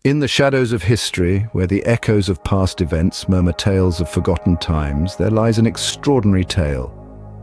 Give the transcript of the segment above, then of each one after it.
In the shadows of history, where the echoes of past events murmur tales of forgotten times, there lies an extraordinary tale.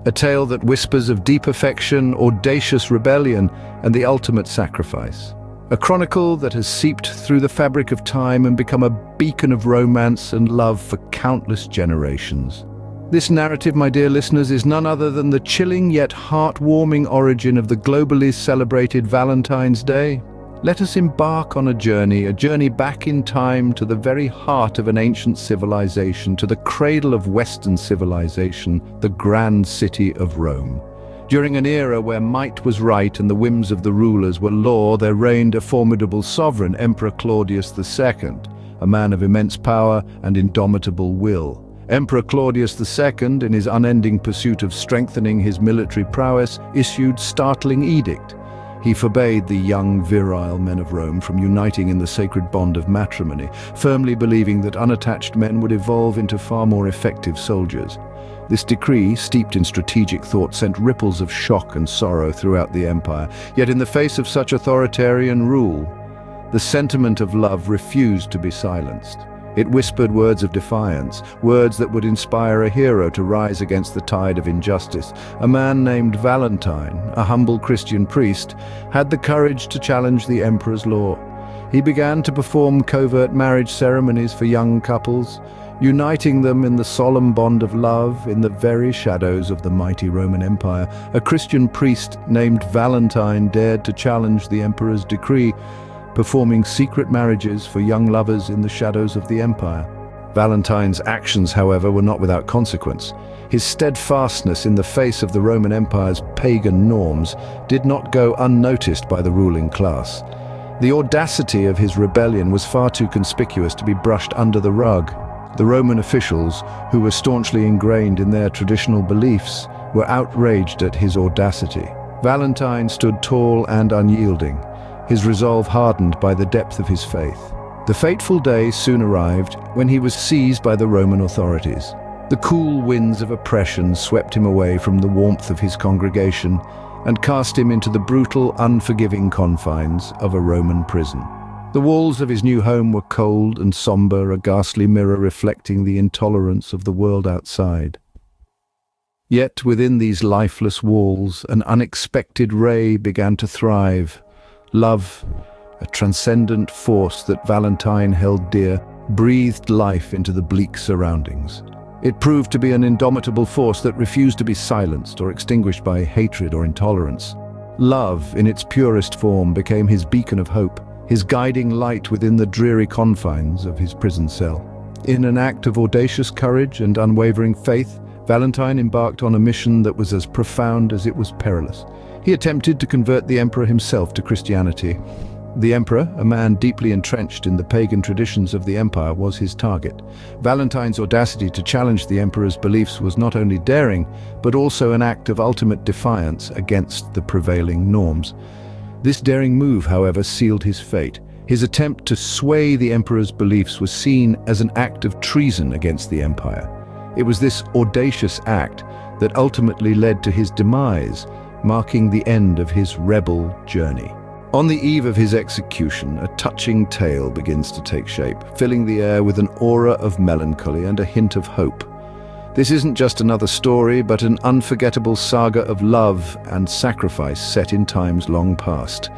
A tale that whispers of deep affection, audacious rebellion, and the ultimate sacrifice. A chronicle that has seeped through the fabric of time and become a beacon of romance and love for countless generations. This narrative, my dear listeners, is none other than the chilling yet heartwarming origin of the globally celebrated Valentine's Day. Let us embark on a journey back in time to the very heart of an ancient civilization, to the cradle of Western civilization, the grand city of Rome. During an era where might was right and the whims of the rulers were law, there reigned a formidable sovereign, Emperor Claudius II, a man of immense power and indomitable will. Emperor Claudius II, in his unending pursuit of strengthening his military prowess, issued startling edict. He forbade the young, virile men of Rome from uniting in the sacred bond of matrimony, firmly believing that unattached men would evolve into far more effective soldiers. This decree, steeped in strategic thought, sent ripples of shock and sorrow throughout the empire. Yet in the face of such authoritarian rule, the sentiment of love refused to be silenced. It whispered words of defiance, words that would inspire a hero to rise against the tide of injustice. A man named Valentine, a humble Christian priest, had the courage to challenge the emperor's law. He began to perform covert marriage ceremonies for young couples, uniting them in the solemn bond of love in the very shadows of the mighty Roman Empire. A Christian priest named Valentine dared to challenge the emperor's decree, performing secret marriages for young lovers in the shadows of the empire. Valentine's actions, however, were not without consequence. His steadfastness in the face of the Roman Empire's pagan norms did not go unnoticed by the ruling class. The audacity of his rebellion was far too conspicuous to be brushed under the rug. The Roman officials, who were staunchly ingrained in their traditional beliefs, were outraged at his audacity. Valentine stood tall and unyielding, his resolve hardened by the depth of his faith. The fateful day soon arrived when he was seized by the Roman authorities. The cool winds of oppression swept him away from the warmth of his congregation and cast him into the brutal, unforgiving confines of a Roman prison. The walls of his new home were cold and somber, a ghastly mirror reflecting the intolerance of the world outside. Yet within these lifeless walls, an unexpected ray began to thrive. Love, a transcendent force that Valentine held dear, breathed life into the bleak surroundings. It proved to be an indomitable force that refused to be silenced or extinguished by hatred or intolerance. Love, in its purest form, became his beacon of hope, his guiding light within the dreary confines of his prison cell. In an act of audacious courage and unwavering faith, Valentine embarked on a mission that was as profound as it was perilous. He attempted to convert the emperor himself to Christianity. The emperor, a man deeply entrenched in the pagan traditions of the empire, was his target. Valentine's audacity to challenge the emperor's beliefs was not only daring, but also an act of ultimate defiance against the prevailing norms. This daring move, however, sealed his fate. His attempt to sway the emperor's beliefs was seen as an act of treason against the empire. It was this audacious act that ultimately led to his demise, marking the end of his rebel journey. On the eve of his execution, a touching tale begins to take shape, filling the air with an aura of melancholy and a hint of hope. This isn't just another story, but an unforgettable saga of love and sacrifice set in times long past.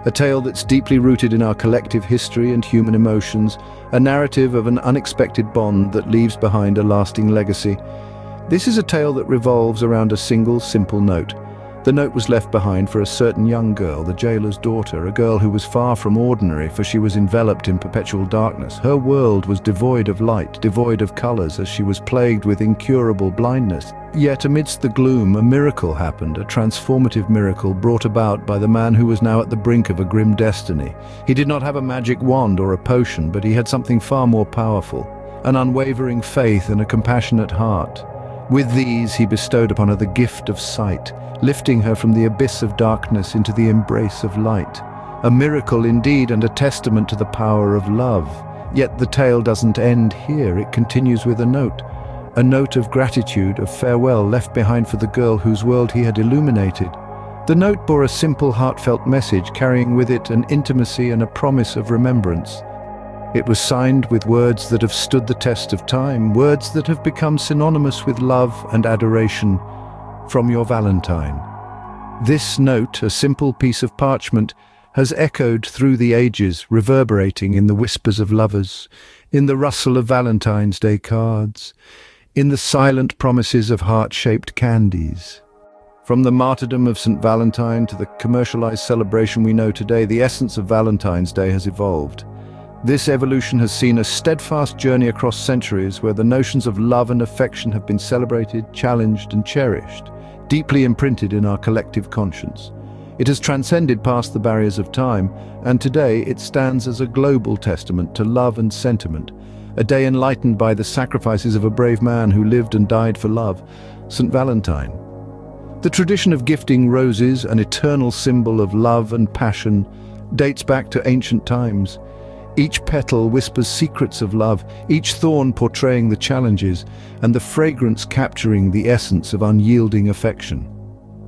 A tale that's deeply rooted in our collective history and human emotions, a narrative of an unexpected bond that leaves behind a lasting legacy. This is a tale that revolves around a single, simple note. The note was left behind for a certain young girl, the jailer's daughter, a girl who was far from ordinary, for she was enveloped in perpetual darkness. Her world was devoid of light, devoid of colors, as she was plagued with incurable blindness. Yet amidst the gloom, a miracle happened, a transformative miracle brought about by the man who was now at the brink of a grim destiny. He did not have a magic wand or a potion, but he had something far more powerful, an unwavering faith and a compassionate heart. With these, he bestowed upon her the gift of sight, lifting her from the abyss of darkness into the embrace of light. A miracle indeed, and a testament to the power of love. Yet the tale doesn't end here. It continues with a note of gratitude, of farewell left behind for the girl whose world he had illuminated. The note bore a simple, heartfelt message, carrying with it an intimacy and a promise of remembrance. It was signed with words that have stood the test of time, words that have become synonymous with love and adoration. From your Valentine. This note, a simple piece of parchment, has echoed through the ages, reverberating in the whispers of lovers, in the rustle of Valentine's Day cards, in the silent promises of heart-shaped candies. From the martyrdom of St. Valentine to the commercialized celebration we know today, the essence of Valentine's Day has evolved. This evolution has seen a steadfast journey across centuries where the notions of love and affection have been celebrated, challenged, and cherished, deeply imprinted in our collective conscience. It has transcended past the barriers of time, and today it stands as a global testament to love and sentiment, a day enlightened by the sacrifices of a brave man who lived and died for love, St. Valentine. The tradition of gifting roses, an eternal symbol of love and passion, dates back to ancient times. Each petal whispers secrets of love, each thorn portraying the challenges, and the fragrance capturing the essence of unyielding affection.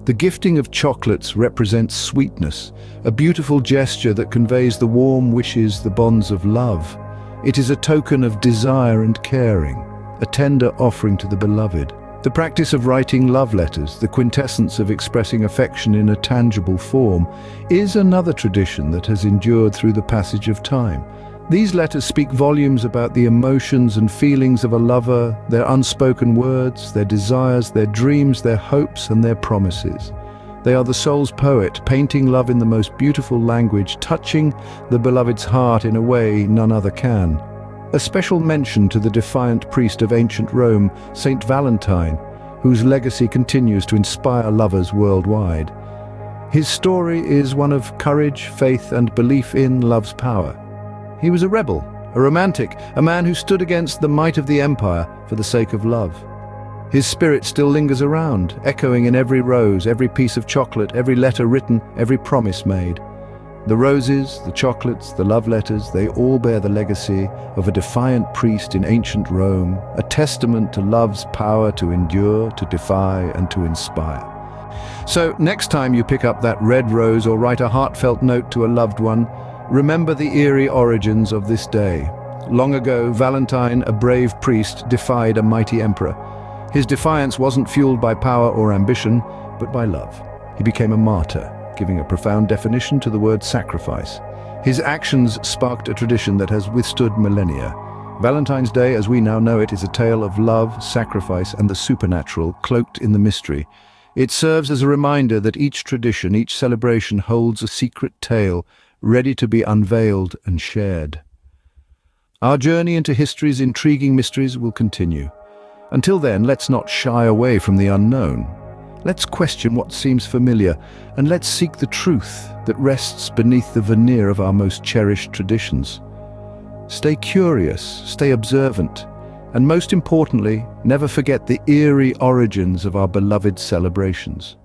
The gifting of chocolates represents sweetness, a beautiful gesture that conveys the warm wishes, the bonds of love. It is a token of desire and caring, a tender offering to the beloved. The practice of writing love letters, the quintessence of expressing affection in a tangible form, is another tradition that has endured through the passage of time. These letters speak volumes about the emotions and feelings of a lover, their unspoken words, their desires, their dreams, their hopes, and their promises. They are the soul's poet, painting love in the most beautiful language, touching the beloved's heart in a way none other can. A special mention to the defiant priest of ancient Rome, Saint Valentine, whose legacy continues to inspire lovers worldwide. His story is one of courage, faith, and belief in love's power. He was a rebel, a romantic, a man who stood against the might of the empire for the sake of love. His spirit still lingers around, echoing in every rose, every piece of chocolate, every letter written, every promise made. The roses, the chocolates, the love letters, they all bear the legacy of a defiant priest in ancient Rome, a testament to love's power to endure, to defy, and to inspire. So next time you pick up that red rose or write a heartfelt note to a loved one, remember the eerie origins of this day. Long ago, Valentine, a brave priest, defied a mighty emperor. His defiance wasn't fueled by power or ambition, but by love. He became a martyr, giving a profound definition to the word sacrifice. His actions sparked a tradition that has withstood millennia. Valentine's Day, as we now know it, is a tale of love, sacrifice, and the supernatural, cloaked in the mystery. It serves as a reminder that each tradition, each celebration holds a secret tale, ready to be unveiled and shared. Our journey into history's intriguing mysteries will continue. Until then, let's not shy away from the unknown. Let's question what seems familiar, and let's seek the truth that rests beneath the veneer of our most cherished traditions. Stay curious, stay observant, and most importantly, never forget the eerie origins of our beloved celebrations.